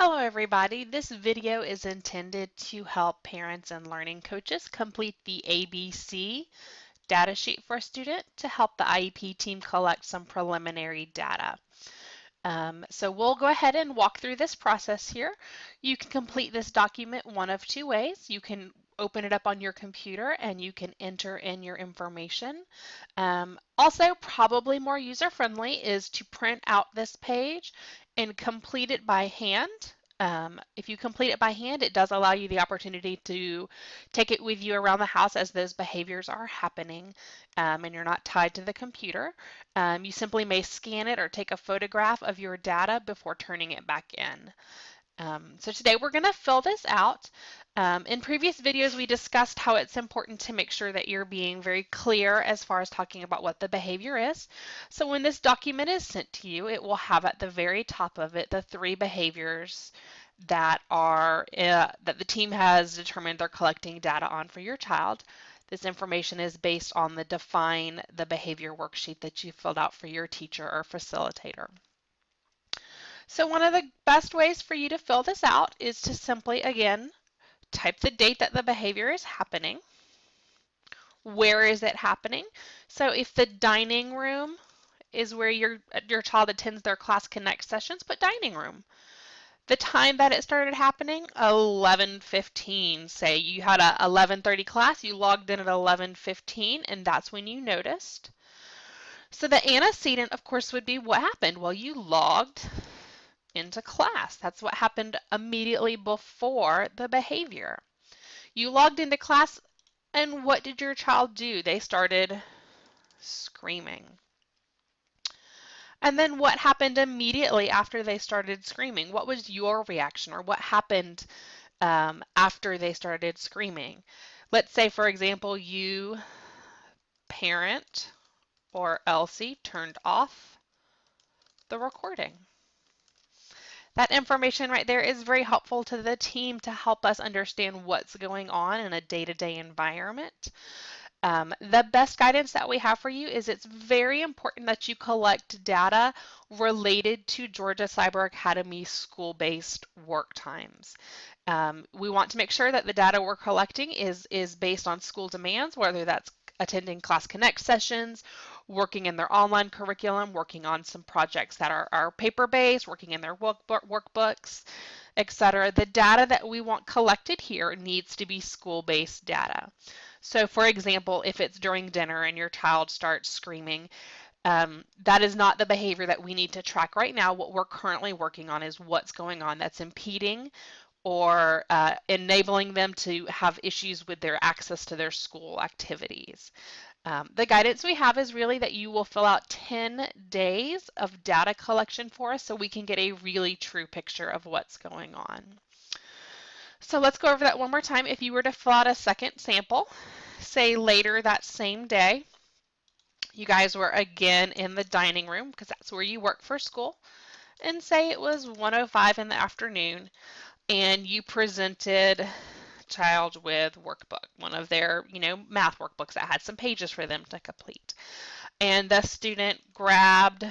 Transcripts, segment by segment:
Hello everybody. This video is intended to help parents and learning coaches complete the ABC data sheet for a student to help the IEP team collect some preliminary data. So we'll go ahead and walk through this process here. You can complete this document one of two ways. You can open it up on your computer and you can enter in your information. Also, probably more user-friendly is to print out this page and complete it by hand. If you complete it by hand, it does allow you the opportunity to take it with you around the house as those behaviors are happening, and you're not tied to the computer. You simply may scan it or take a photograph of your data before turning it back in. So today we're going to fill this out. In previous videos, we discussed how it's important to make sure that you're being very clear as far as talking about what the behavior is. So when this document is sent to you, it will have at the very top of it the 3 behaviors that that the team has determined they're collecting data on for your child. This information is based on the Define the Behavior worksheet that you filled out for your teacher or facilitator. So one of the best ways for you to fill this out is to simply, again, type the date that the behavior is happening. Where is it happening? So if the dining room is where your child attends their Class Connect sessions, put dining room. The time that it started happening, 11:15. Say you had a 11:30 class, you logged in at 11:15, and that's when you noticed. So the antecedent, of course, would be what happened. Well, you logged into class. That's what happened immediately before the behavior. You logged into class, and what did your child do? They started screaming. And then what happened immediately after they started screaming? What was your reaction, or what happened after they started screaming? Let's say, for example, you, parent, or Elsie, turned off the recording. That information right there is very helpful to the team to help us understand what's going on in a day-to-day environment. The best guidance that we have for you is it's very important that you collect data related to Georgia Cyber Academy school-based work times. We want to make sure that the data we're collecting is based on school demands, whether that's attending Class Connect sessions, working in their online curriculum, working on some projects that are paper-based, working in their workbooks, etc. The data that we want collected here needs to be school-based data. So for example, if it's during dinner and your child starts screaming, that is not the behavior that we need to track right now. What we're currently working on is what's going on that's impeding or enabling them to have issues with their access to their school activities. The guidance we have is really that you will fill out 10 days of data collection for us so we can get a really true picture of what's going on. So let's go over that one more time. If you were to fill out a second sample, say later that same day, you guys were again in the dining room because that's where you work for school, and say it was 1:05 in the afternoon, and you presented child with workbook, one of their, math workbooks that had some pages for them to complete. And the student grabbed,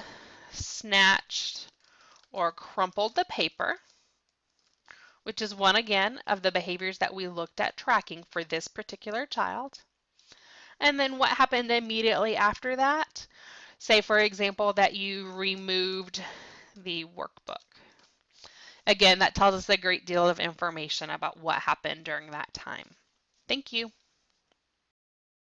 snatched, or crumpled the paper, which is one again of the behaviors that we looked at tracking for this particular child. And then what happened immediately after that? Say, for example, that you removed the workbook. Again, that tells us a great deal of information about what happened during that time. Thank you.